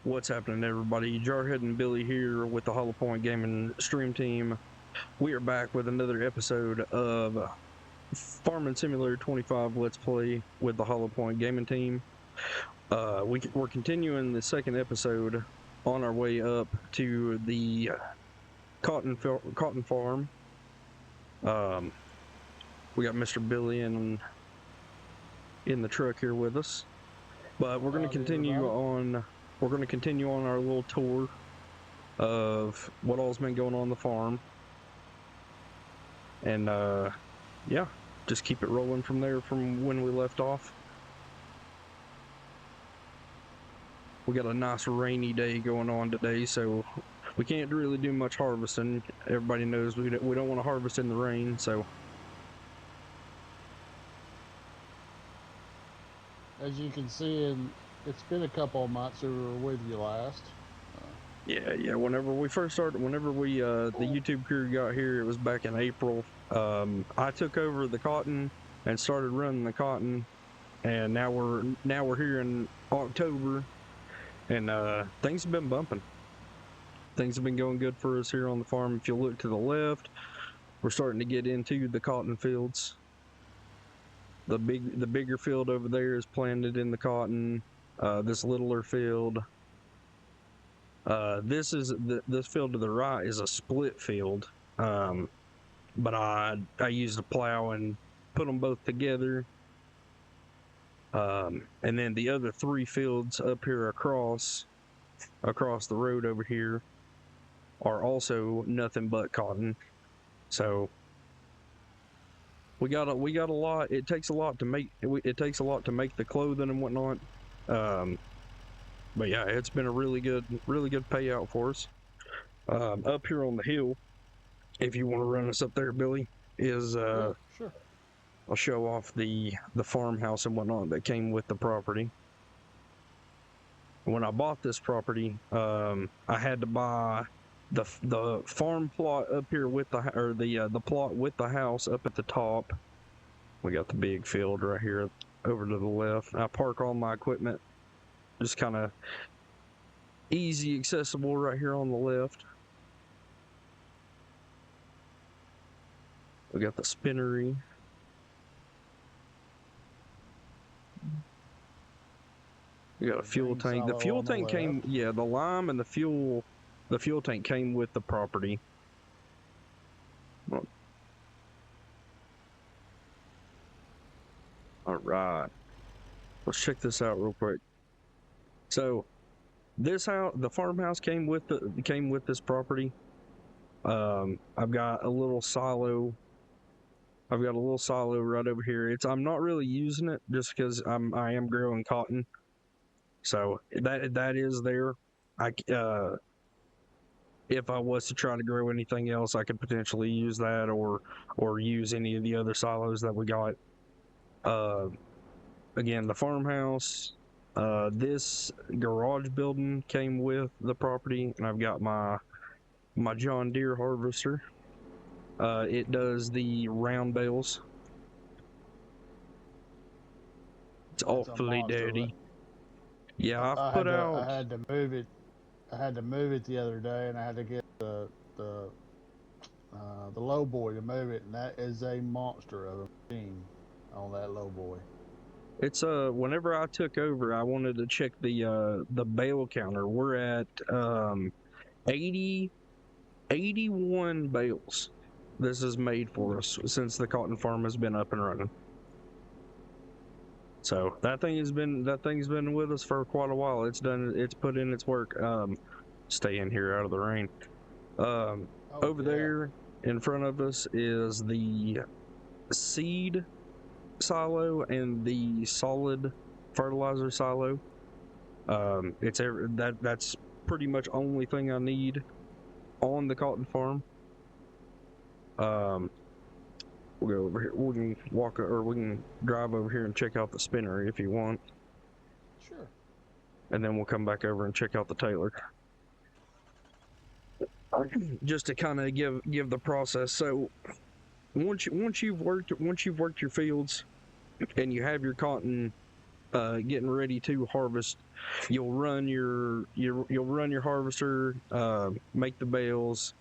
What's happening, everybody? Jarhead and Billy here with the Hollow Point Gaming stream team. We are back with another episode of Farming Simulator 25 Let's Play with the Hollow Point Gaming team. We're continuing the second episode on our way up to the cotton farm. We got Mr. Billy in the truck here with us, but we're going to continue on. We're going to continue on our little tour of what all's been going on the farm. And, yeah, just keep it rolling from there from when we left off. We got a nice rainy day going on today, so we can't really do much harvesting. Everybody knows we don't want to harvest in the rain, so. As you can see, it's been a couple of months since we were with you last. Yeah. Whenever we first started, the YouTube crew got here, it was back in April. I took over the cotton and started running the cotton, and now we're here in October, and things have been bumping. Things have been going good for us here on the farm. If you look to the left, we're starting to get into the cotton fields. The bigger field over there is planted in the cotton. This littler field. This field to the right is a split field, but I used a plow and put them both together. And then the other three fields up here across the road over here are also nothing but cotton. So we got a lot. It takes a lot to make the clothing and whatnot. But yeah, it's been a really good payout for us. Up here on the hill, if you want to run us up there, Billy, is Sure. I'll show off the farmhouse and whatnot that came with the property. When I bought this property, I had to buy the farm plot up here with the plot with the house up at the top. We got the big field right here over to the left. I park all my equipment just kind of easy accessible right here on the left. We got the spinnery. We got a fuel tank. The fuel tank came, yeah, the lime and the fuel tank came with the property. All right, let's check this out real quick. So, this house, the farmhouse came with this property. I've got a little silo. I've got a little silo right over here. I'm not really using it just because I am growing cotton. So that is there. If I was to try to grow anything else, I could potentially use that or use any of the other silos that we got. Again, the farmhouse, this garage building came with the property, and I've got my John Deere harvester. It does the round bales. It's awfully dirty. Right? Yeah, I had to move it. I had to move it the other day, and I had to get the low boy to move it, and that is a monster of a machine on that low boy. It's whenever I took over, I wanted to check the bale counter. We're at 81 bales. This is made for us since the cotton farm has been up and running. So that thing's been with us for quite a while. It's put in its work. Stay in here out of the rain. Over there in front of us is the seed silo and the solid fertilizer silo. That's pretty much only thing I need on the cotton farm. We'll go over here. We can we can drive over here and check out the spinnery if you want. Sure. And then we'll come back over and check out the Taylor. Just to kind of give the process. So once you've worked your fields and you have your cotton getting ready to harvest, you'll run your harvester, make the bales,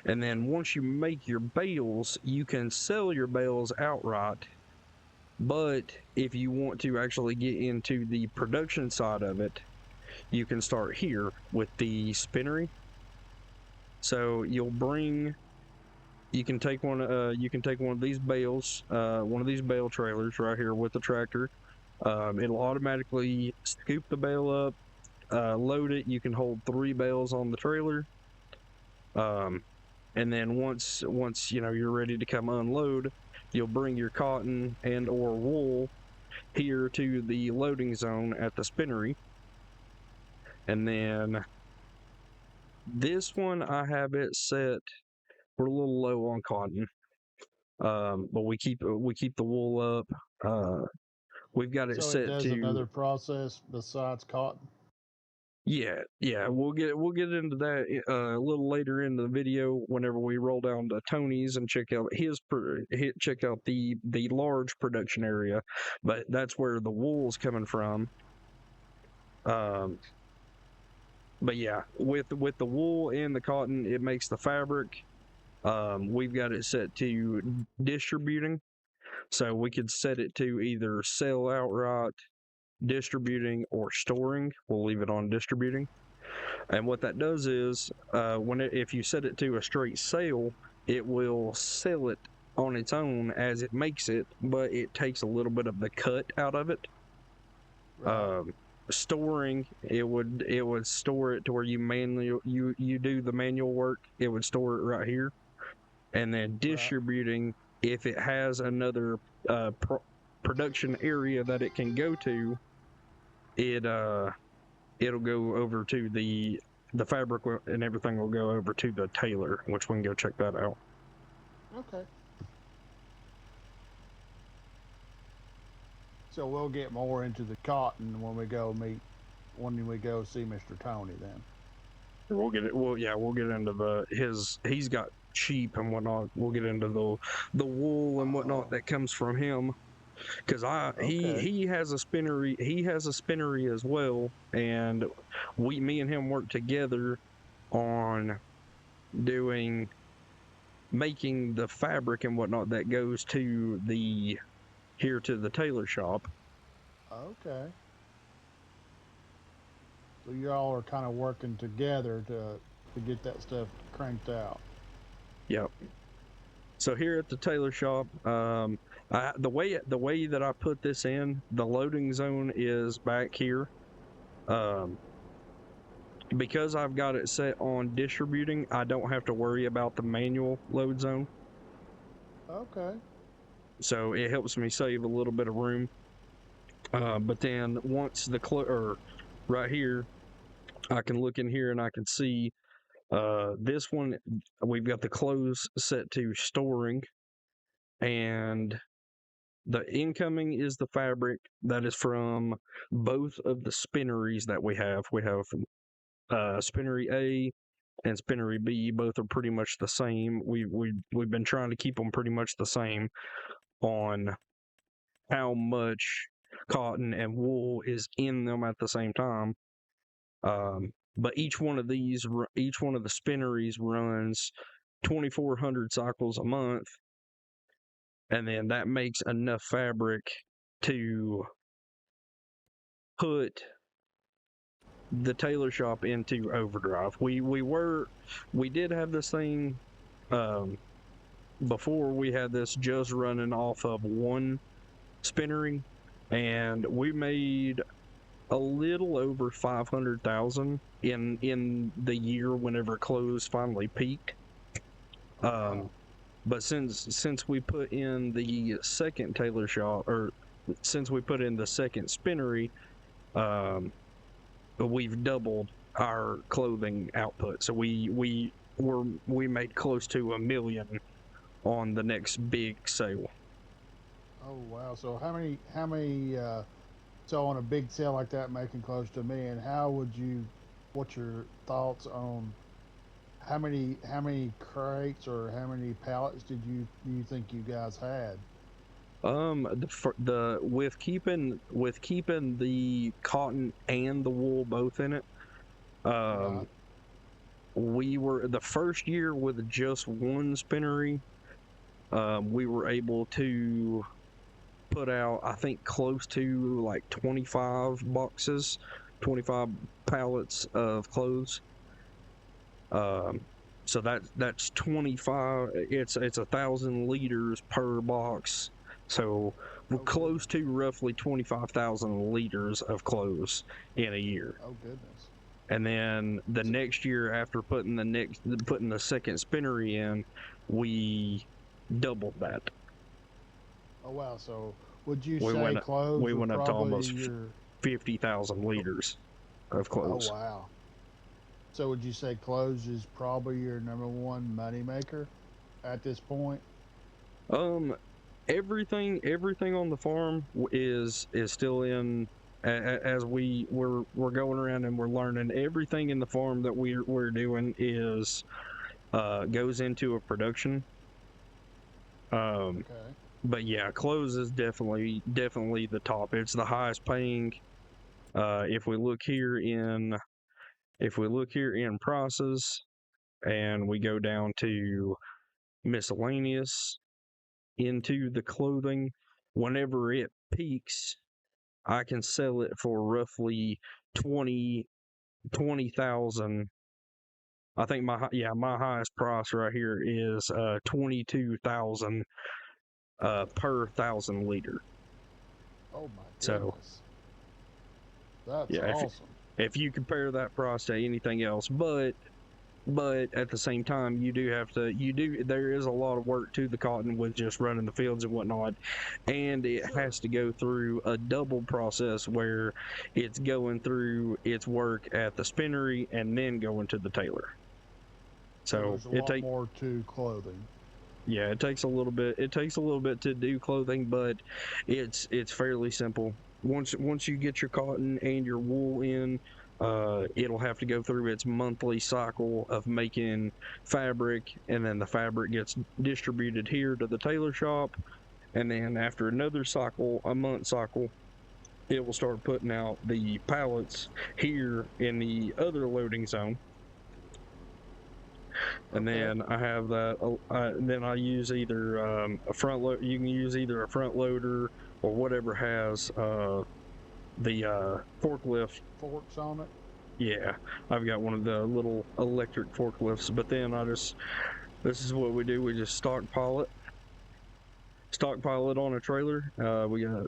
and then once you make your bales, you can sell your bales outright. But if you want to actually get into the production side of it, you can start here with the spinnery. So you can take one of these bales, one of these bale trailers right here with the tractor. It'll automatically scoop the bale up, load it. You can hold 3 bales on the trailer, and then once you're ready to come unload, you'll bring your cotton and or wool here to the loading zone at the spinnery. And then this one, I have it set. We're a little low on cotton, but we keep the wool up. We've got it So it set does to another process besides cotton. yeah. We'll get into that a little later in the video whenever we roll down to Tony's and check out check out the large production area, but that's where the wool's coming from. But yeah, with the wool and the cotton, it makes the fabric. We've got it set to distributing, so we could set it to either sell outright, distributing, or storing. We'll leave it on distributing. And what that does is, if you set it to a straight sale, it will sell it on its own as it makes it, but it takes a little bit of the cut out of it. Right. Storing, it would store it to where you do the manual work. It would store it right here. And then distributing, if it has another production area that it can go to, it'll go over to the fabric, and everything will go over to the tailor, which we can go check that out. Okay. So we'll get more into the cotton when we go see Mr. Tony then. We'll get it. We'll get into he's got sheep and whatnot. We'll get into the wool and whatnot that comes from him, because he has a spinnery. He has a spinnery as well, and me and him work together on making the fabric and whatnot that goes to the tailor shop. Okay. So y'all are kind of working together to get that stuff cranked out. Yep. So here at the tailor shop, the way that I put this in, the loading zone is back here. Because I've got it set on distributing, I don't have to worry about the manual load zone. Okay. So it helps me save a little bit of room. But then once right here, I can look in here and I can see this one, we've got the close set to storing, and the incoming is the fabric that is from both of the spinneries that we have. We have spinnery A and spinnery B. Both are pretty much the same. We've been trying to keep them pretty much the same on how much cotton and wool is in them at the same time. But each one of the spinneries runs 2,400 cycles a month, and then that makes enough fabric to put the tailor shop into overdrive. We did have this thing before. We had this just running off of one spinnery, and we made a little over 500,000 in the year whenever clothes finally peaked. But since we put in the second tailor shop, or since we put in the second spinnery, we've doubled our clothing output. So we made close to $1 million on the next big sale. Oh wow! So how many? So on a big sale like that, making close to $1 million, what's your thoughts on how many crates or how many pallets do you think you guys had? The with keeping the cotton and the wool both in it. Right. We were the first year with just one spinnery. We were able to put out, I think, close to like 25 boxes, 25 pallets of clothes. So that's 25. It's 1,000 liters per box. So we're close to roughly 25,000 liters of clothes in a year. Oh goodness. And then the next year, after putting the second spinnery in, we doubled that. Oh wow. So would you We say went clothes we were went up to probably almost your? 50,000 liters of Oh clothes. wow. So would you say clothes is probably your number one money maker at this point? Um, everything on the farm is still in. As we're going around and we're learning, everything in the farm that we're doing is goes into a production. Okay. But yeah, clothes is definitely the top. It's the highest paying. If we look here in prices, and we go down to miscellaneous into the clothing, whenever it peaks, I can sell it for roughly 20,000. I think my highest price right here is 22,000 per 1,000 liter. Oh my So goodness. That's yeah, awesome. if you compare that price to anything else, but at the same time, there is a lot of work to the cotton with just running the fields and whatnot, and it Sure. has to go through a double process where it's going through its work at the spinnery and then going to the tailor. So So there's a lot more to clothing. it takes a little bit. It takes a little bit to do clothing, but it's fairly simple. Once you get your cotton and your wool in, it'll have to go through its monthly cycle of making fabric, and then the fabric gets distributed here to the tailor shop, and then after another cycle, a month cycle, it will start putting out the pallets here in the other loading zone. And Okay. then I have that. Then I use either a front load. You can use either a front loader or whatever has the forklift. Forks on it. Yeah, I've got one of the little electric forklifts. But then this is what we do. We just stockpile it on a trailer. We got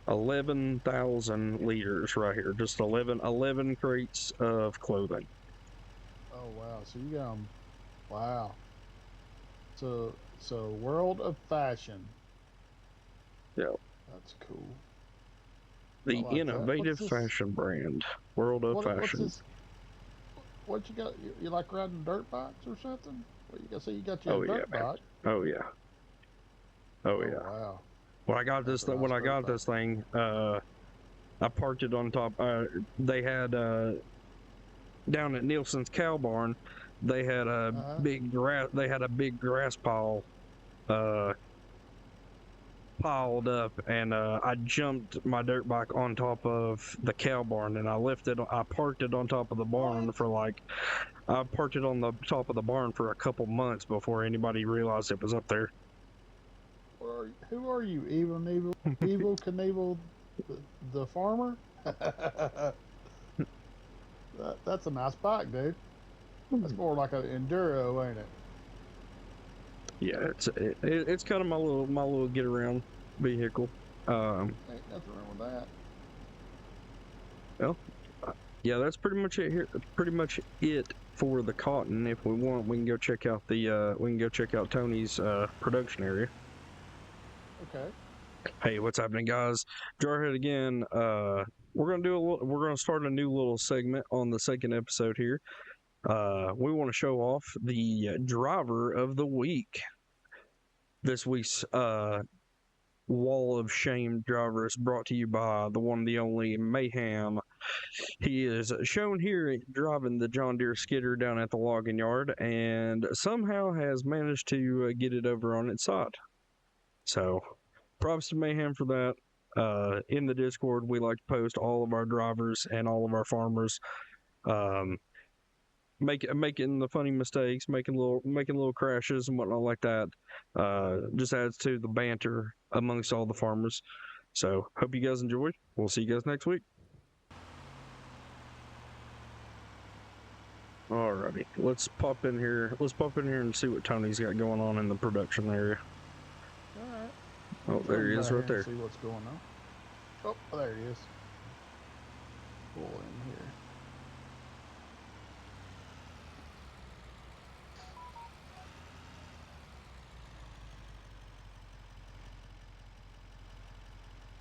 11,000 liters right here. Just 11 crates of clothing. Oh wow. So you got 'em. Wow. So World of Fashion. Yeah. That's cool. I The like that. What's innovative this? fashion brand, World of What's Fashion. this? What you got? You like riding dirt bikes or something? Well, you got you got your Oh yeah, dirt man. bike. Oh yeah. Oh Oh yeah. wow. When I got That's this a nice dirt bike. thing, I parked it on top. They had down at Nielsen's cow barn, they had a Uh-huh. big grass. They had a big grass pile uh, piled up, and I jumped my dirt bike on top of the cow barn, and I parked it on top of the barn What? for like. I parked it on the top of the barn for a couple months before anybody realized it was up there. Who are you? Evil Knievel, the farmer? That's a nice bike, dude. That's more like an enduro, ain't it? Yeah, it's kind of my little get around vehicle. Ain't nothing wrong with that. Well, yeah, that's pretty much it here. Pretty much it for the cotton. If we want, we can go check out Tony's production area. Okay. Hey, what's happening, guys? Jarhead again. We're gonna start a new little segment on the second episode here. We want to show off the driver of the week. This week's Wall of Shame driver is brought to you by the one, the only Mayhem. He is shown here driving the John Deere skidder down at the logging yard and somehow has managed to get it over on its side. So props to Mayhem for that. In the Discord, we like to post all of our drivers and all of our farmers, um, making the funny mistakes, making little crashes and whatnot like that. Just adds to the banter amongst all the farmers. So hope you guys enjoyed. We'll see you guys next week. Alrighty, let's pop in here. Let's pop in here and see what Tony's got going on in the production area. All right. Oh, there he is, right there. See what's going on. Oh, there he is. Pull in here.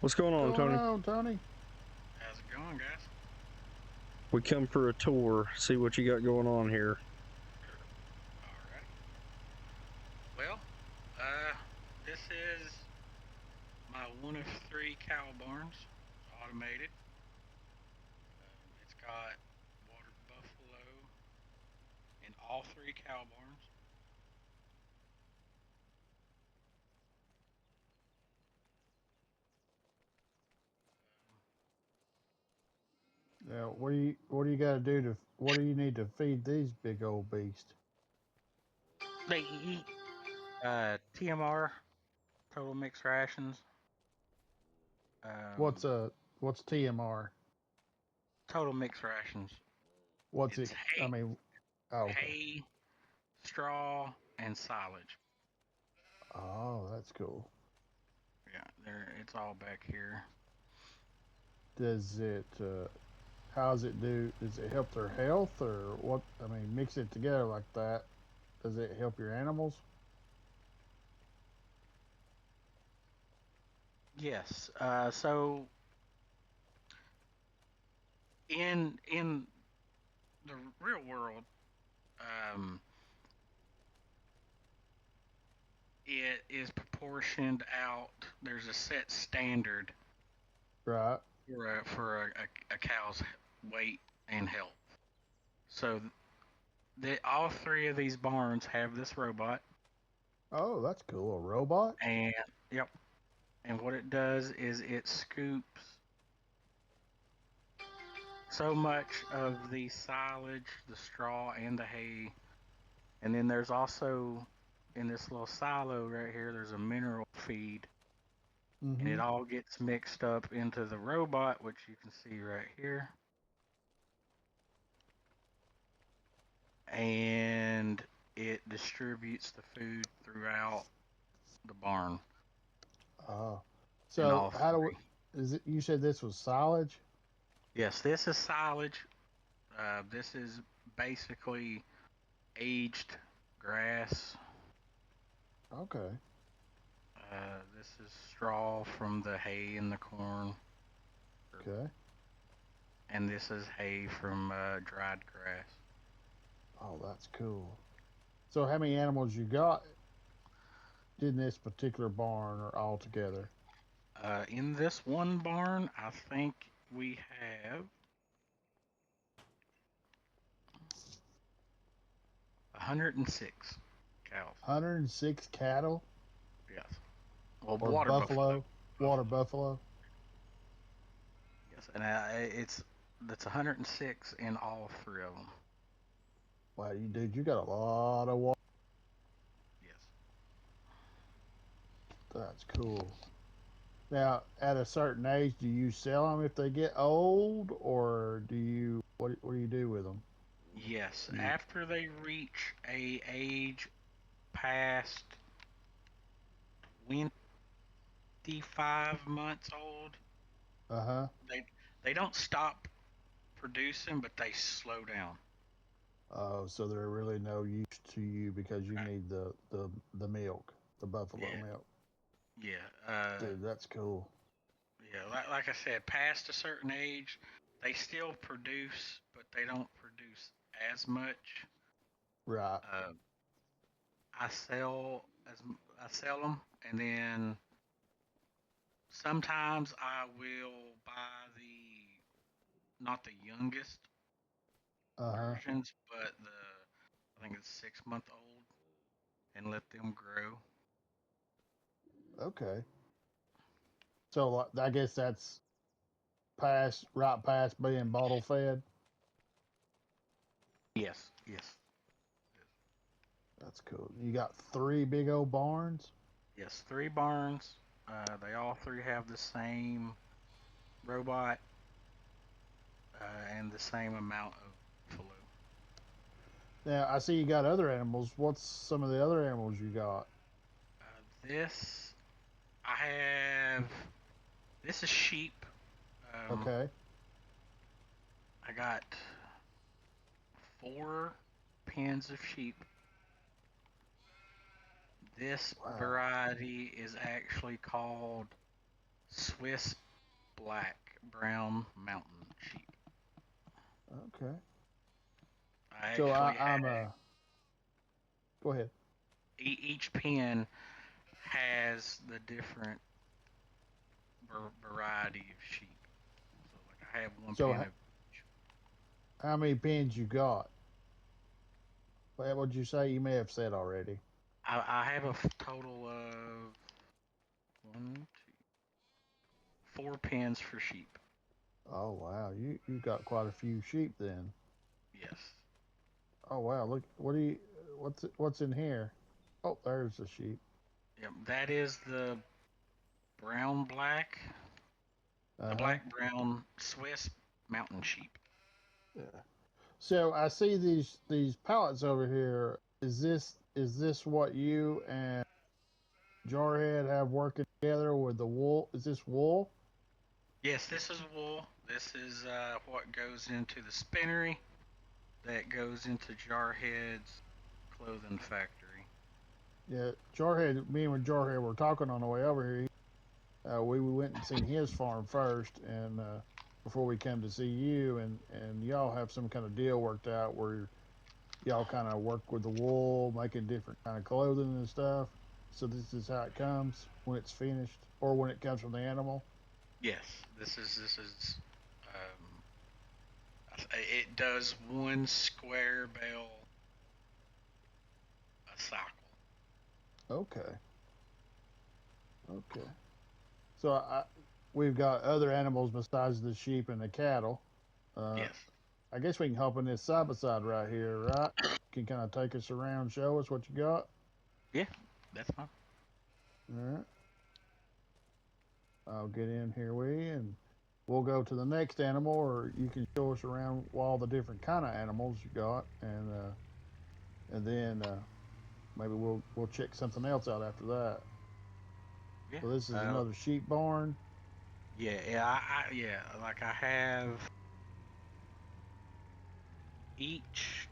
What's going on, Tony? Tony? How's it going, guys? We come for a tour, see what you got going on here. Alright. Well, this is my one of 3 cow barns, automated. It's got water buffalo in all 3 cow barns. Now, what do you got to do to? What do you need to feed these big old beasts? They eat TMR, total mixed rations. What's TMR? Total mixed rations. What's It's it? hay, I mean, oh, okay. hay, straw, and silage. Oh, that's cool. Yeah, it's all back here. Does it? How does it do? Does it help their health or what? I mean, mix it together like that. Does it help your animals? Yes. So in the real world, um, it is proportioned out. There's a set standard Right. for a cow's weight and health. So all 3 of these barns have this robot, Oh, that's cool. A robot? and yep. And what it does is it scoops so much of the silage, the straw, and the hay. And then there's also in this little silo right here, there's a mineral feed. And it all gets mixed up into the robot, which you can see right here. And it distributes the food throughout the barn. Oh, In so all how do 3. is it? You said this was silage? Yes, this is silage. This is basically aged grass. Okay. This is straw from the hay and the corn. Okay. And this is hay from dried grass. Oh, that's cool. So how many animals you got in this particular barn or all together? In this one barn, I think we have 106 cows. 106 cattle? Yes. Well, Or water buffalo. Water buffalo? Yes, and that's 106 in all 3 of them. Wow, you got a lot of water. Yes. That's cool. Now, at a certain age, do you sell them if they get old, or what do you do with them? Yes. After they reach a age past 25 months old, Uh-huh. they don't stop producing, but they slow down. Oh, so they're really no use to you because you need the milk, the buffalo Yeah. milk. Yeah. Dude, that's cool. Yeah. Like I said, past a certain age, they still produce, but they don't produce as much. Right. I sell I sell them, and then sometimes I will buy not the youngest Uh-huh. versions, but I think it's 6-month old, and let them grow. Okay. So I guess that's right past being bottle fed. Yes, yes, That's cool. You got 3 big old barns. yes. 3 barns. They all 3 have the same robot and the same amount of flow. Now I see you got other animals. What's some of the other animals you got? This I have. This is sheep. Um, Okay. I got 4 pens of sheep. This Wow. variety is actually called Swiss Black Brown Mountain Sheep. Okay. I So actually I'm have go ahead. each pen has the different variety of sheep. So like I have one So pen of. how many pens you got? What would you say? You may have said already. I have a total of one, two, 4 pens for sheep. Oh wow, you got quite a few sheep then. Yes. Oh wow, look what's in here? Oh, there's the sheep. Yep. That is brown black, the Uh huh. black brown Swiss mountain sheep. Yeah. So I see these pallets over here. Is this what you and Jarhead have working together with the wool? Is this wool? Yes, this is wool. This is what goes into the spinnery that goes into Jarhead's clothing factory. Yeah, Jarhead. Me and Jarhead were talking on the way over here. We went and seen his farm first, and before we came to see you, and y'all have some kind of deal worked out where y'all kind of work with the wool, making different kind of clothing and stuff. So this is how it comes when it's finished, or when it comes from the animal. Yes, this is. Um, it does one square bale a cycle. Okay, okay. So we've got other animals besides the sheep and the cattle. Uh, Yes. I guess we can hop in this side by side right here, right? Can kind of take us around, show us what you got. Yeah, that's fine. All right. I'll get in here with you, and we'll go to the next animal, or you can show us around all the different kind of animals you got, and then maybe we'll check something else out after that. Yeah. So this is Uh, another sheep barn. yeah. Like I have each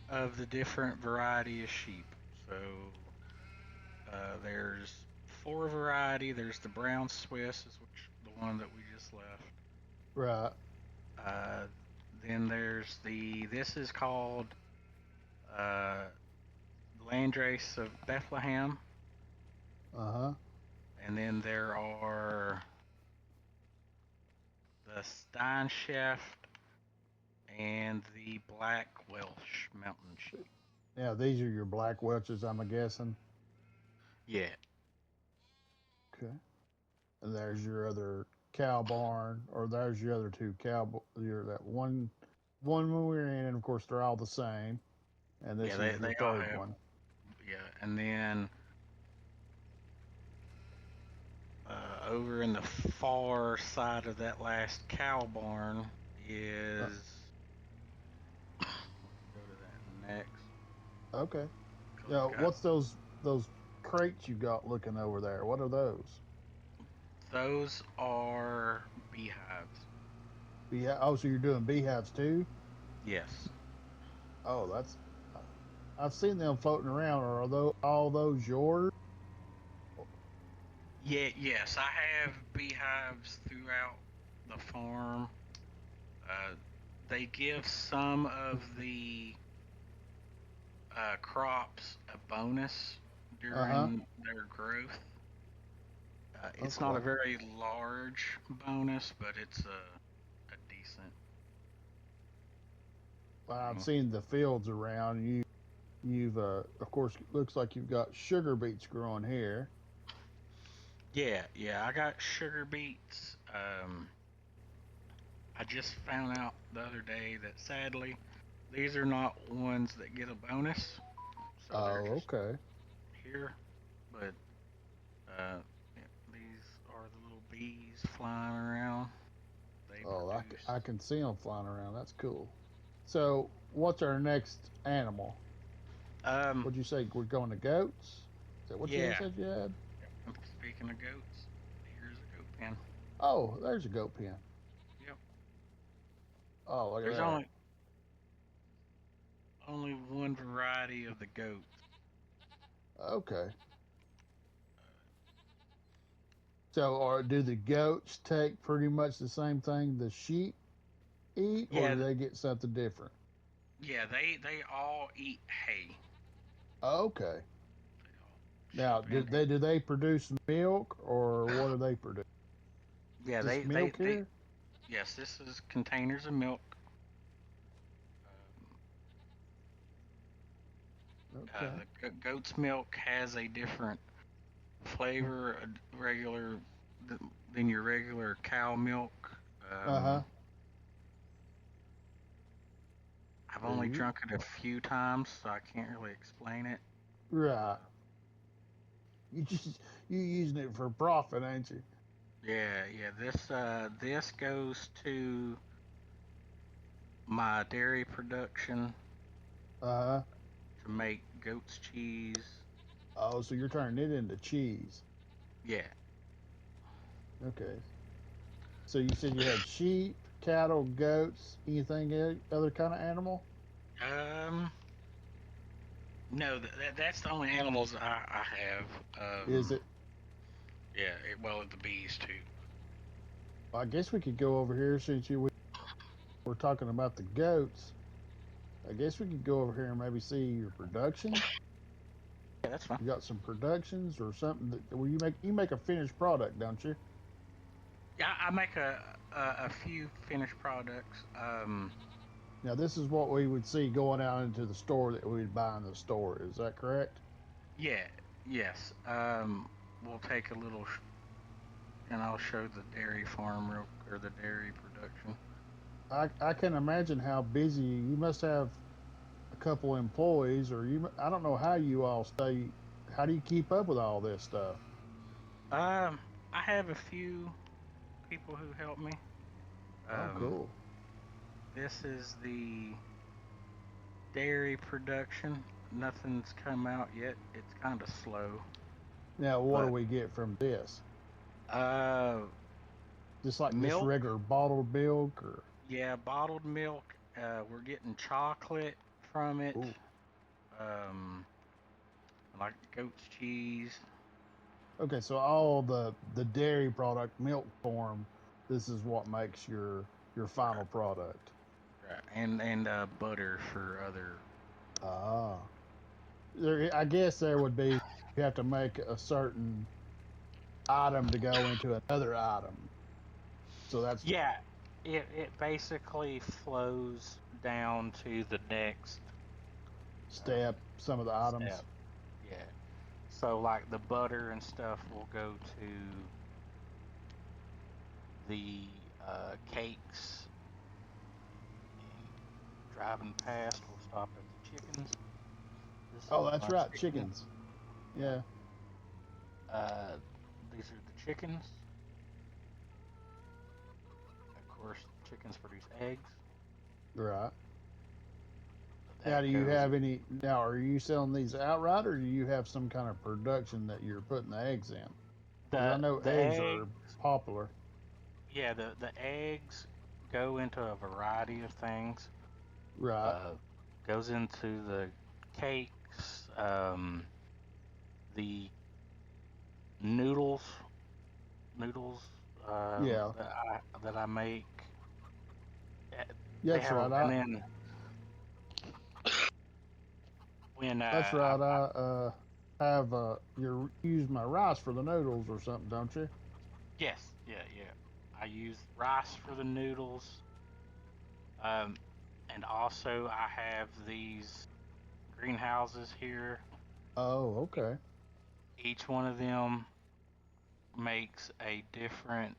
of the different variety of sheep. So there's 4 variety. There's the brown Swiss, is which the one that we just left. Right. Uh, then there's this is called uh, Landrace of Bethlehem, Uh huh. and then there are the Steinschaft and the Black Welsh Mountain Sheep. Yeah, these are your black Welches, I'm guessing. Yeah, Okay. And there's your other cow barn, or there's your other two cow. Your that one when we were in, and of course they're all the same. And yeah, this is your they all third have, one. yeah, and then over in the far side of that last cow barn Uh, is we can go to that next okay. because Yeah. I've got What's those crates you got looking over there? What are those? those are beehives. Oh, so you're doing beehives too? Yes. Oh, that's. I've seen them floating around. Are those all those yours? Yeah, yes, I have beehives throughout the farm. Uh, they give some of the crops a bonus Uh huh. during their growth. It's not a Okay. very large bonus, but it's a decent Well, I've thing. seen the fields around. You've of course looks like you've got sugar beets growing here. Yeah, I got sugar beets. I just found out the other day that sadly, these are not ones that get a bonus, so they're Oh, just okay. here. But yeah, these are the little bees flying around. They Oh, produce. I can see them flying around. That's cool. So, what's our next animal? Um, What'd you say? We're going to goats? Is that what you yeah. said you had? Speaking of goats, here's a goat pen. Oh, there's a goat pen. Yep. Oh, look at There's that. only one variety of the goat. Okay. So, or do the goats take pretty much the same thing the sheep eat, or Yeah, do they get something different? yeah. They all eat hay. Okay. They all Now, sheep and hay. do they produce milk, or what do they produce? Yeah, Just milk they. here? Yes, this is containers of milk. Um, Okay. the goat's milk has a different flavor, regular than your regular cow milk. Uh huh. I've only drunk it a few times, so I can't really explain it. Right. You just you using it for profit, ain't you? Yeah. This goes to my dairy production Uh huh. to make goat's cheese. Oh, so you're turning it into cheese. Yeah. Okay. So you said you had sheep, cattle, goats, anything other kind of animal? Um. No, that's the only animals I have. Is it? Yeah. Well, the bees too. I guess we could go over here since we were talking about the goats. I guess we could go over here and maybe see your production. Yeah, that's fine. You got some productions or something that well, you make a finished product, don't you? Yeah, I make a few finished products. Now this is what we would see going out into the store that we'd buy in the store. Is that correct? Yeah. Yes. We'll take a little, and I'll show the dairy farm or the dairy production. I can imagine how busy you must have a couple employees or you I don't know how you all stay how do you keep up with all this stuff? Um, I have a few people who help me. Oh, Um, cool. this is the dairy production. Nothing's come out yet. It's kind of slow, Now, what do but we get from this? uh, Just like just milk. regular bottled milk or Yeah, bottled milk. We're getting chocolate from it. ooh. Um, like goat's cheese. Okay, so all the dairy product milk form, this is what makes your Right, final product. right. And butter for other. Ah. There I guess there would be you have to make a certain item to go into another item. So that's Yeah, it basically flows down to the next step some of the items. step. Yeah. So like the butter and stuff will go to the cakes, and driving past we'll stop at the chickens. This Oh, is that's my right, chicken. chickens. Yeah. Yeah. Uh, these are the chickens. Of course, chickens produce eggs. Right. Now, That do you goes. have any? Now, are you selling these outright, or do you have some kind of production that you're putting the eggs in? Because I know The eggs egg. are popular. Yeah, the eggs go into a variety of things. Right. Uh, goes into the cakes, the noodles, noodles Yeah. that I make. Eh, They That's have right. and then when That's right. Have you use my rice for the noodles or something, don't you? yes, yeah, I use rice for the noodles. Um, and also I have these greenhouses here. Oh, okay. Each one of them makes a different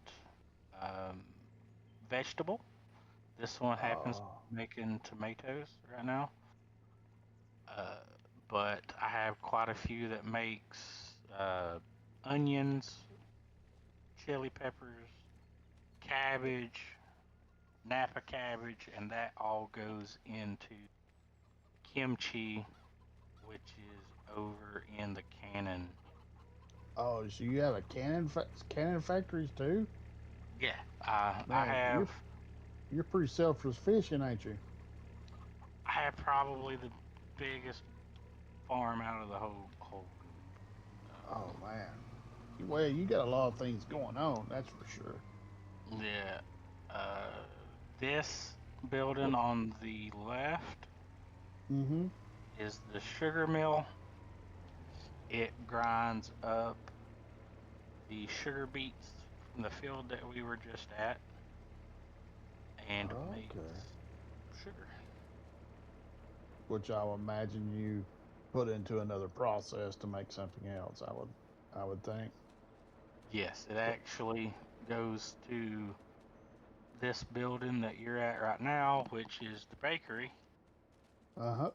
um, vegetable. This one happens to Oh, be making tomatoes right now. Uh, but I have quite a few that makes onions, chili peppers, cabbage, Napa cabbage, and that all goes into kimchi, which is over in the cannon. oh, so you have a cannon factories too? Yeah, I Man, have you're pretty self-sufficient, ain't you? I have probably the biggest farm out of the whole group. Oh man, well, you got a lot of things going on, that's for sure. Yeah, uh, this building What? on the left Mm-hmm. is the sugar mill. It grinds up the sugar beets from the field that we were just at and makes Okay. sugar. Which I would imagine you put into another process to make something else. I would think. Yes, it actually goes to this building that you're at right now, which is the bakery, Uh huh.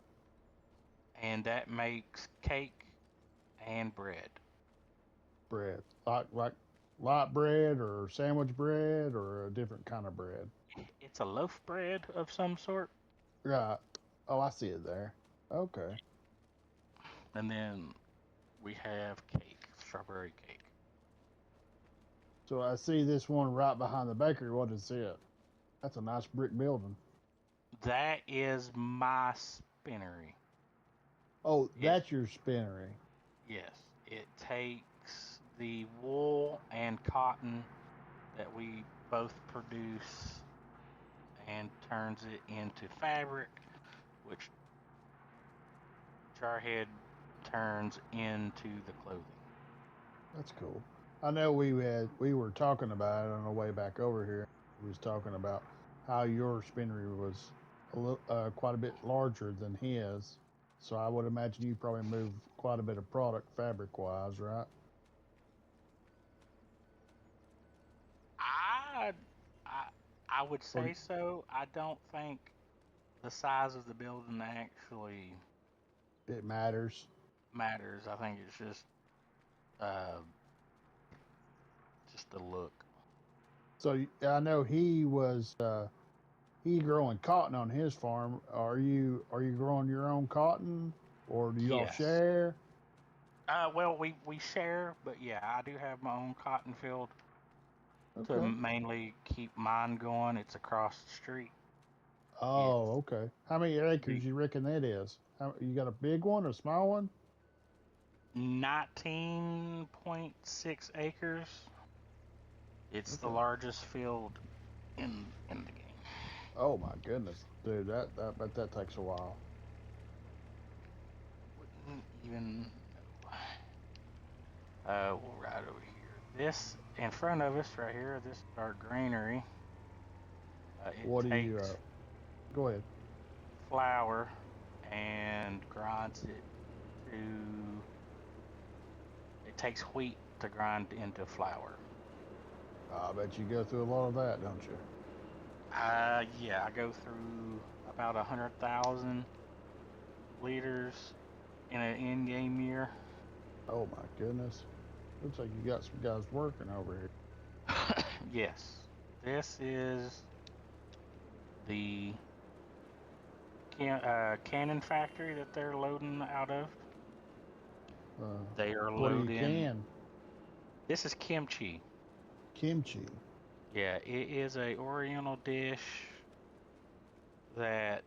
and that makes cake and bread. Bread, like light bread or sandwich bread or a different kind of bread. It's a loaf bread of some sort, Right. Oh, I see it there. Okay. and then we have cake, strawberry cake. So I see this one right behind the bakery. What is it? That's a nice brick building. That is my spinnery. Oh, It that's your spinnery. Yes, it takes the wool and cotton that we both produce and turns it into fabric, which Jarhead turns into the clothing. That's cool. I know we were talking about it on the way back over here. We was talking about how your spinnery was quite a bit larger than his. So I would imagine you probably move quite a bit of product fabric wise, right? I I I would Or say so. I don't think the size of the building actually it matters. matters. I think it's uh just the look. So I know he growing cotton on his farm. Are you growing your own cotton, or do you all Yes. share? Well, we share, but yeah, I do have my own cotton field to Okay. mainly keep mine going. It's across the street. Oh, It's okay. How many acres the you reckon that is? You got a big one or a small one? 19.6 acres. It's the Okay. largest field in the game. Oh my goodness, dude, that but that takes a while. Wouldn't even know. We'll right over here. This in front of us right here. This is our granary. It What do you? takes Go ahead. flour and grinds it to. It takes wheat to grind into flour. I bet you go through a lot of that, don't you? Yeah, I go through about 100,000 liters in an in-game year. Oh my goodness, looks like you got some guys working over here. Yes, this is the cannon factory that they're loading out of. Uh, They are what do you loading. can? This is kimchi. Kimchi. Yeah, it is a Oriental dish that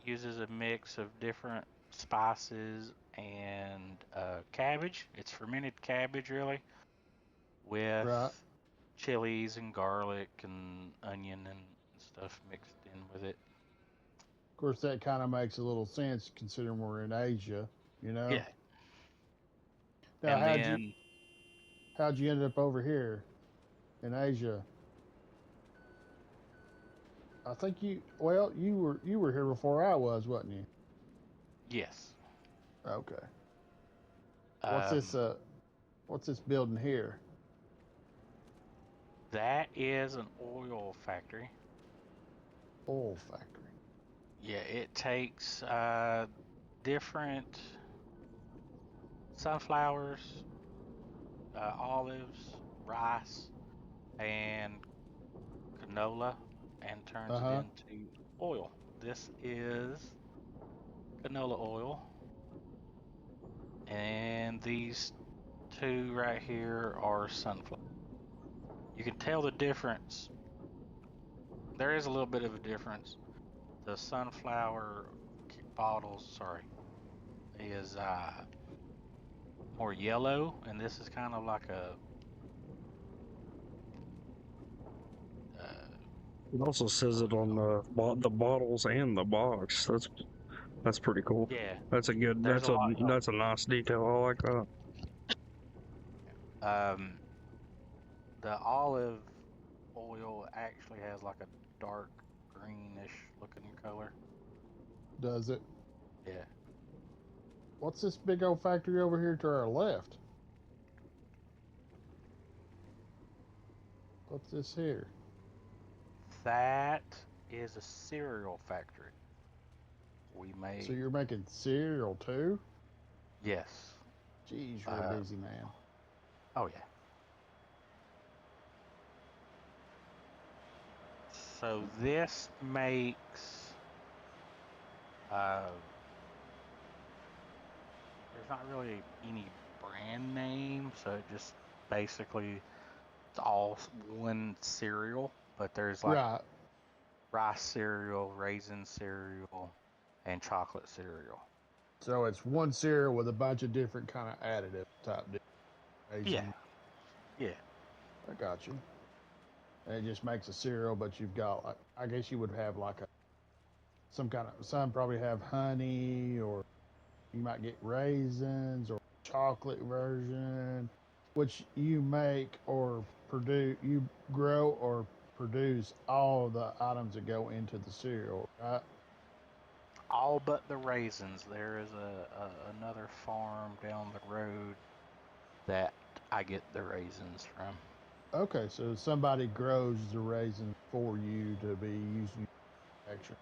uses a mix of different spices and cabbage. It's fermented cabbage, really, Right. with chilies and garlic and onion and stuff mixed in with it. Of course, that kind of makes a little sense considering we're in Asia. You know. Yeah, Now, and then how'd you end up over here in Asia? I think you were here before I was, wasn't you? yes, Okay. What's this um, uh what's this building here? That is an oil factory. Oil factory. Yeah, it takes different sunflowers, olives, rice, and canola and turns it Uh-huh. into oil. This is canola oil, and these two right here are sunflower. You can tell the difference. There is a little bit of a difference. The sunflower bottles, sorry, is more yellow, and this is kind of like a uh, It also says what it do you on call it? the bottles and the box. That's pretty cool. Yeah, That's a good. there's a lot. That's a nice detail. I like that. Um, the olive oil actually has like a dark greenish looking color. Does it? Yeah, What's this big old factory over here to our left? What's this here? that is a cereal factory. We So make you're making cereal too? yes. Jeez, you're a Uh, busy man. oh yeah. So this makes uh, there's not really any brand name, so it just basically it's all one cereal, but there's like Right. rice cereal, raisin cereal, and chocolate cereal. So it's one cereal with a bunch of different kind of additive type deal. Yeah, Raisin. yeah, I got you. And it just makes a cereal, but you've got like I guess you would have like a some probably have honey, or you might get raisins or chocolate version, which you make or produce, you grow or produce all the items that go into the cereal, right? all but the raisins. There is a another farm down the road that I get the raisins from. Okay, so somebody grows the raisins for you to be using extra.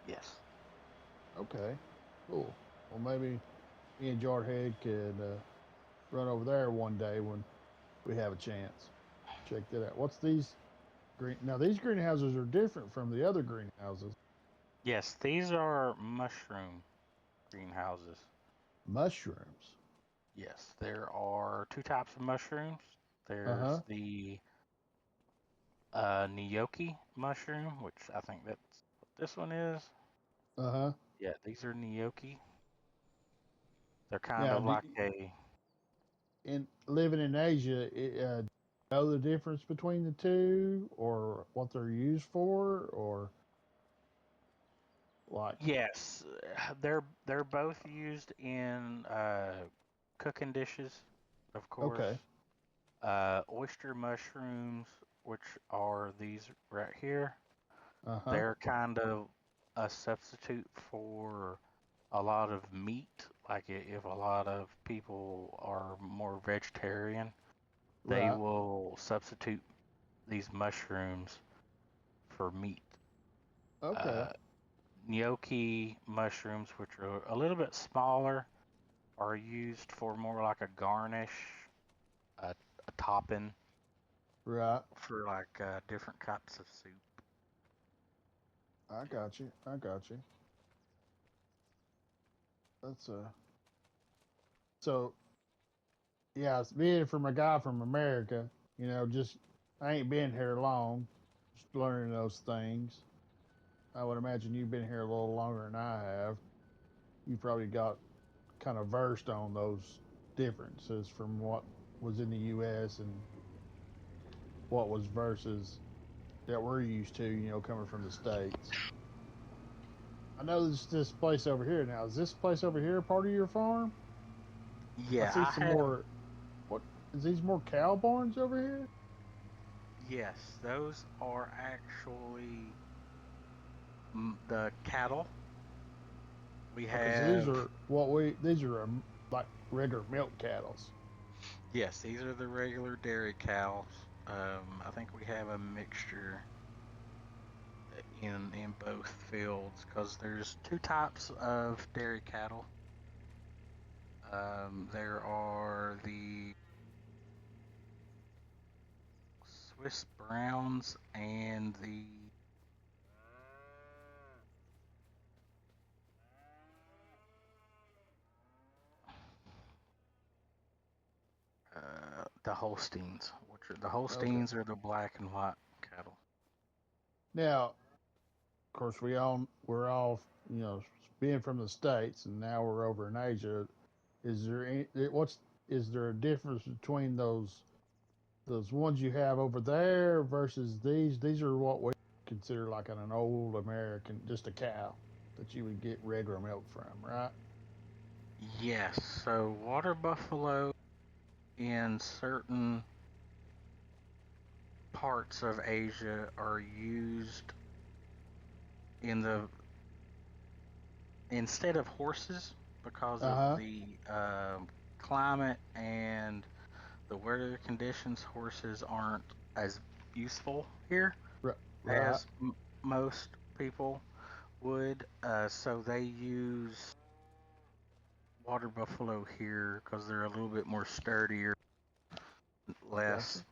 Yes. Okay, cool. Well, maybe me and Jarhead could run over there one day when we have a chance. Check that out. What's these green? Now these greenhouses are different from the other greenhouses. Yes, these are mushroom greenhouses. Mushrooms. Yes, there are two types of mushrooms. Uh There's huh. the gnocchi mushroom, which I think that's what this one is. Uh huh. Yeah, these are gnocchi. They're kind Now, of like a in living in Asia, know the difference between the two, or what they're used for, or like? yes. They're both used in cooking dishes, of course. Okay. Oyster mushrooms, which are these right here. Uh huh. They're kind of a substitute for a lot of meat. Like if a lot of people are more vegetarian, they Right. will substitute these mushrooms for meat. Okay. Uh, gnocchi mushrooms, which are a little bit smaller, are used for more like a garnish, a, a topping Right. for like different cups of soup. I got you. I got you. That's so yeah. Being from a guy from America, just I ain't been here long, just learning those things. I would imagine you've been here a little longer than I have. You probably got kind of versed on those differences from what was in the U.S. and what was versus that we're used to, coming from the states. I know this place over here now. Is this place over here part of your farm? I Yeah, see I some have. more. What is these more cow barns over here? Yes, those are actually the cattle. We Because these have. are these are like regular milk cattles. Yes, these are the regular dairy cows. I think we have a mixture in both fields because there's two types of dairy cattle. There are the Swiss Browns and the Holsteins, which are the Okay. Holsteins are the black and white cattle. Now, of course, we're all being from the states, and now we're over in Asia. Is there is there a difference between those ones you have over there versus these? These are what we consider like an old American, just a cow that you would get regular milk from, right? Yes, so water buffalo in certain parts of Asia are used in the instead of horses because Uh of huh. the climate and the weather conditions. Horses aren't as useful here Right. Right. as most people would, so they use water buffalo here because they're a little bit more sturdier, Gotcha. less.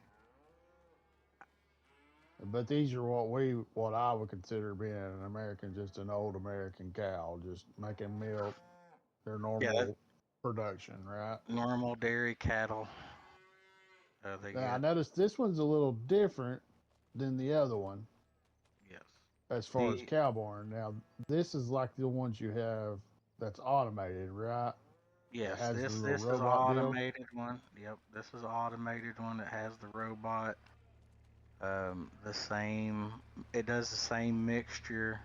But these are what I would consider being an American, just an old American cow, just making milk, their Yeah, that normal production, right? normal dairy cattle. They Now I get noticed this one's a little different than the other one yes. as far as The cow barn. Now this is like the ones you have that's automated, right? That Yes, has the this little this is robot deal. automated one. Yep, this is automated one that has the robot. The same. It does the same mixture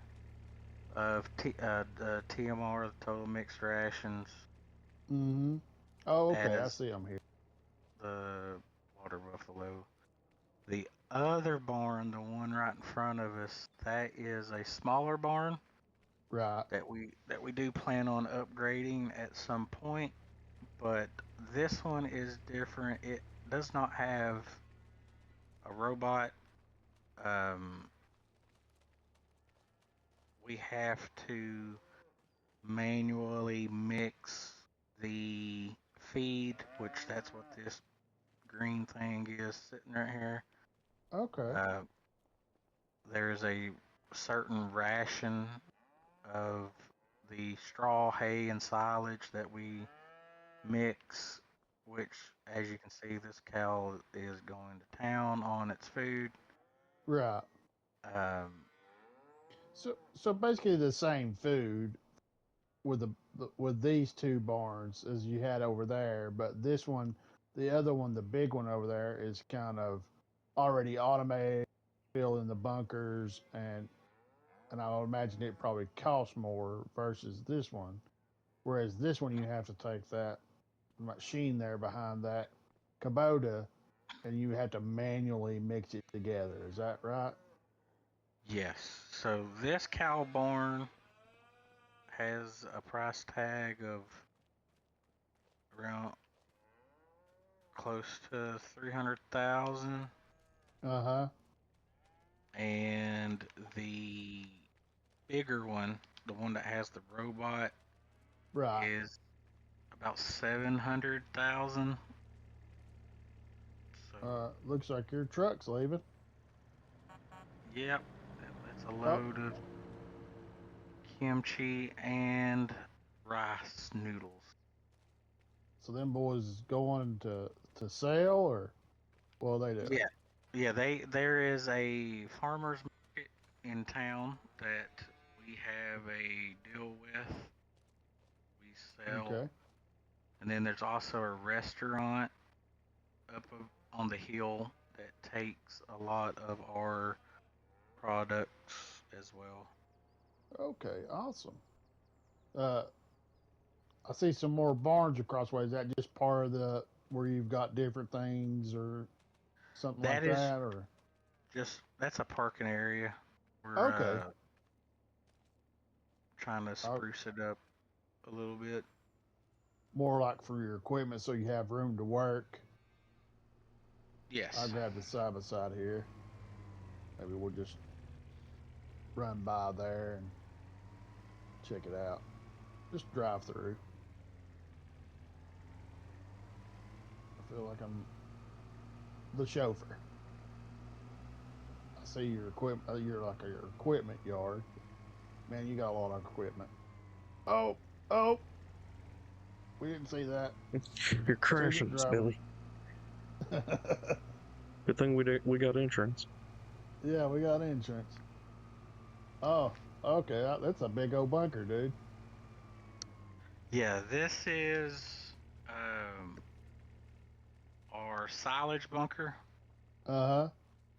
of the TMR, the total mixed rations, Mm-hmm. Oh, okay, I as see them here. the water buffalo. The other barn, the one right in front of us, that is a smaller barn Right. that we do plan on upgrading at some point. But this one is different. It does not have a robot. Um, we have to manually mix the feed, which that's what this green thing is sitting right here. Okay. Uh, there's a certain ration of the straw, hay, and silage that we mix, which, as you can see, this cow is going to town on its food. Right. Um, So basically the same food with with these two barns as you had over there, but this one, the other one, the big one over there, is kind of already automated, fill in the bunkers, and I would imagine it probably costs more versus this one. Whereas this one, you have to take that machine there behind that Kubota, and you have to manually mix it together. Is that right? yes. So this cow barn has a price tag of around close to 300,000, Uh huh. and the bigger one, the one that has the robot, Right. is about 700,000. So, Looks like your truck's leaving. yep, that's a Oh, load of kimchi and rice noodles. so them boys going to sell, or what are they doing? Yeah, yeah. There is a farmers market in town that we have a deal with. We sell, Okay. and then there's also a restaurant on the hill that takes a lot of our products as well. Okay. Awesome. Uh, I see some more barns across the way. Is that just part of the where you've got different things or something like That is that, or that's a parking area. We're okay, trying to uh, spruce it up a little bit. more like for your equipment, so you have room to work. Yes. I'll grab the side by side here. Maybe we'll just run by there and check it out. Just drive through. I feel like I'm the chauffeur. I see your equipment. You're like your equipment yard. Man, you got a lot of equipment. Oh, oh, we didn't see that. You're So get crashing us, driving. Billy. Good thing we got insurance. Yeah, we got insurance. Oh, okay. That's a big old bunker, dude. Yeah, this is um, our silage bunker. Uh huh.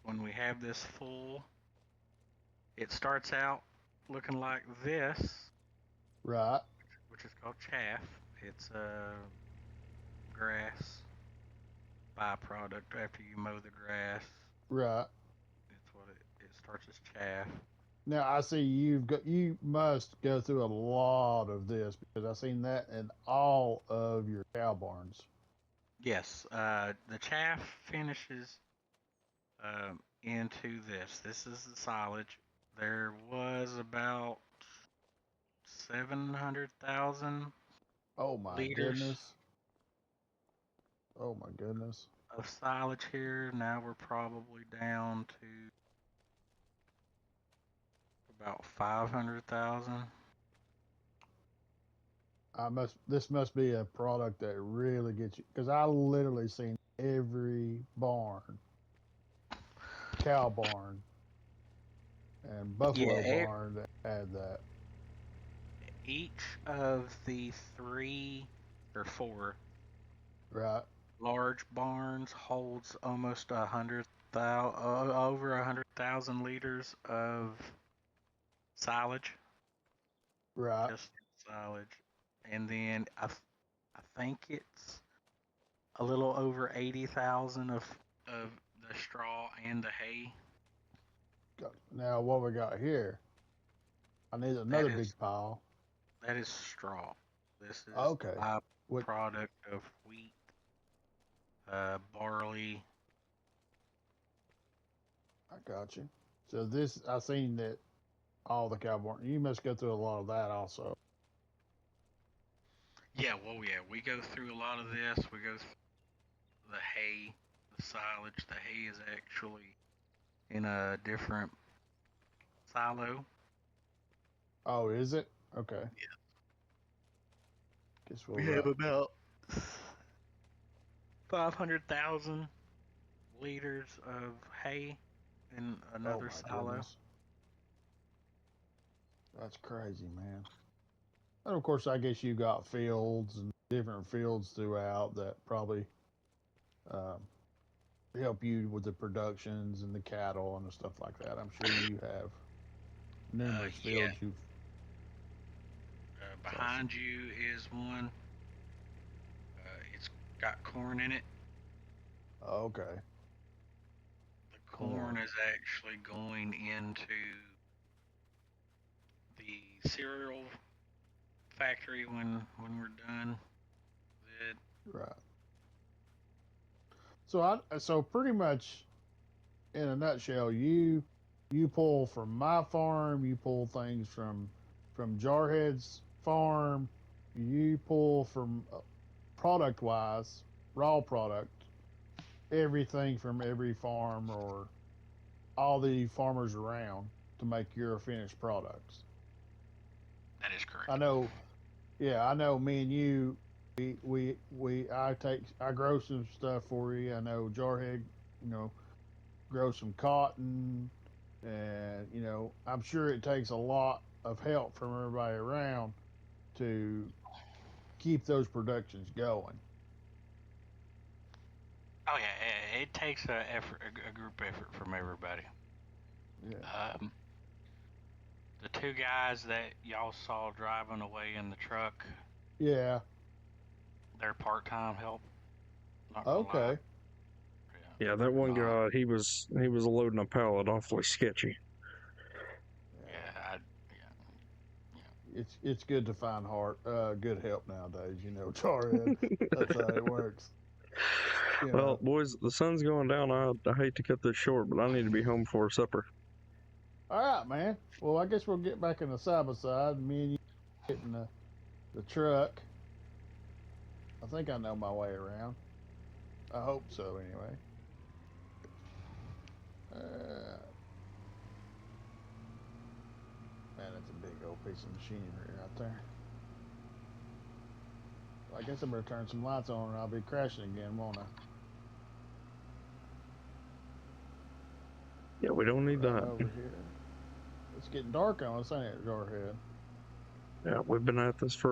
When we have this full, it starts out looking like this, Right, which is called chaff. It's grass byproduct after you mow the grass. right. It's what it starts as chaff. Now I see you must go through a lot of this because I've seen that in all of your cow barns. Yes, the chaff finishes into this. This is the silage. There was about 700,000 Oh my liters goodness. Oh my goodness. of silage here. Now we're probably down to about 500,000. This must be a product that really gets you because I literally seen every barn, cow barn, and buffalo Yeah, barn that had that. each of the three or four Right, large barns holds almost 100,000, over 100,000 liters of silage, right. just silage, and then I think it's a little over 80,000 of the straw and the hay. Now what we got here? I need That another big is pile. that is straw. This is the Okay. What byproduct of wheat, barley. I got you. So this I seen that all the cow barn. You must go through a lot of that also. Yeah, well, yeah, we go through a lot of this. We go through the hay, the silage. The hay is actually in a different silo. Oh, is it? Okay. Guess We we'll have about 500,000 liters of hay in oh another my silo. goodness. That's crazy, man. And of course I guess you got fields and different fields throughout that probably um, help you with the productions and the cattle and the stuff like that. I'm sure you have numerous Yeah, fields you've it's awesome. behind you is one. It's got corn in it. Okay. The corn Corn. is actually going into the cereal factory when we're done. It, Right. So pretty much in a nutshell, you pull from my farm, you pull things from Jarhead's farm, you pull from product wise, raw product, everything from every farm or all the farmers around to make your finished products. that is I correct. know, yeah, I know. Me and you, I grow some stuff for you. I know Jarhead, you know, grow some cotton, and I'm sure it takes a lot of help from everybody around to keep those productions going. Oh yeah, it takes a effort, a group effort from everybody. Yeah, Um, the two guys that y'all saw driving away in the truck, yeah, they're part-time help. Not gonna lie. okay, Yeah, Yeah, that they're one not. guy, he was loading a pallet awfully sketchy. Yeah, yeah. yeah. It's good to find good help nowadays. Jarhead, that's how it works. You Well, know. boys, the sun's going down. I hate to cut this short, but I need to be home for supper. All right, man. Well, I guess we'll get back in the side by side. Me and you get in the truck. I think I know my way around. I hope so, anyway. Man, that's a big old piece of machinery right there. I guess I'm gonna turn some lights on and I'll be crashing again, won't I? Yeah, we don't need Right that. over here. It's getting dark on us, ain't it, Jarhead? Yeah, we've been at this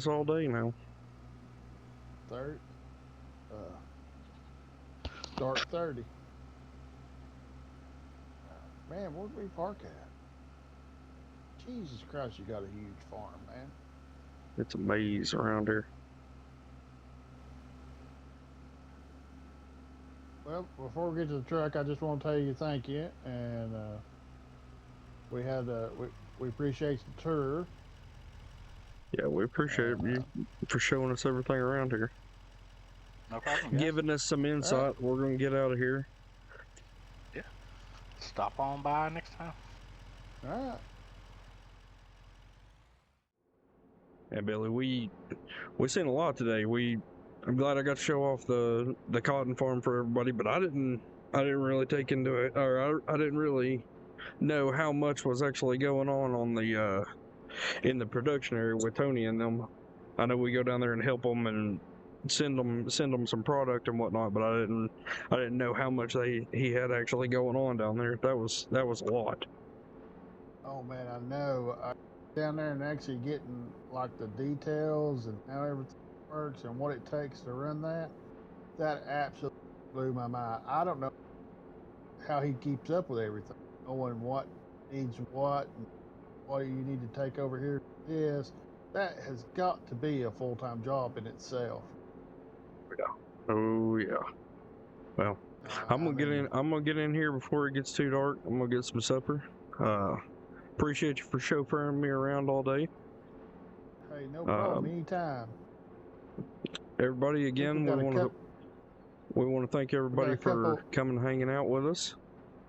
all day now. Third, dark 30. Man, where'd we park at? Jesus Christ, you got a huge farm, man. It's a maze around here. Well, before we get to the truck, I just want to tell you thank you, and we appreciate the tour. Yeah, we appreciate you for showing us everything around here. No problem, guys. Giving us some insight. We're gonna get out of here. Yeah. Stop on by next time. All right. Yeah, Billy, we seen a lot today. I'm glad I got to show off the cotton farm for everybody, but I didn't really take into it, or I didn't really know how much was actually going on the in the production area with Tony and them. I know we go down there and help them and send them some product and whatnot, but I didn't know how much he had actually going on down there. That was a lot. Oh man, I know. Down there and actually getting like the details and how everything works and what it takes to run that absolutely blew my mind. I don't know how he keeps up with everything, knowing what needs what and what you need to take over here. Yes, that has got to be a full-time job in itself. Yeah. Oh yeah. Well, I'm gonna get in here before it gets too dark. I'm gonna get some supper. Appreciate you for chauffeuring me around all day. Hey, no problem. Anytime. Everybody, again, we want to thank everybody for coming and hanging out with us.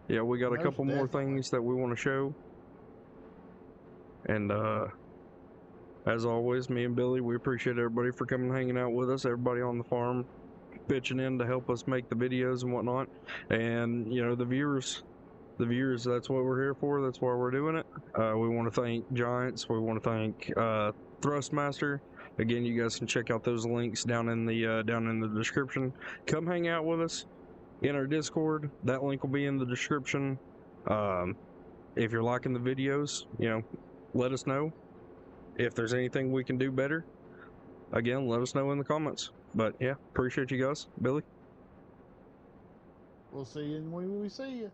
Yeah, we got a couple more things that we want to show. And as always, me and Billy, we appreciate everybody for coming and hanging out with us. Everybody on the farm pitching in to help us make the videos and whatnot. And, you know, the viewers, that's what we're here for. That's why we're doing it. We want to thank Giants. We want to thank THRUSTMASTER. Again, you guys can check out those links down in the description. Come hang out with us in our Discord. That link will be in the description. If you're liking the videos, you know, let us know. If there's anything we can do better, again, let us know in the comments. But yeah, appreciate you guys. Billy? We'll see you when we see you.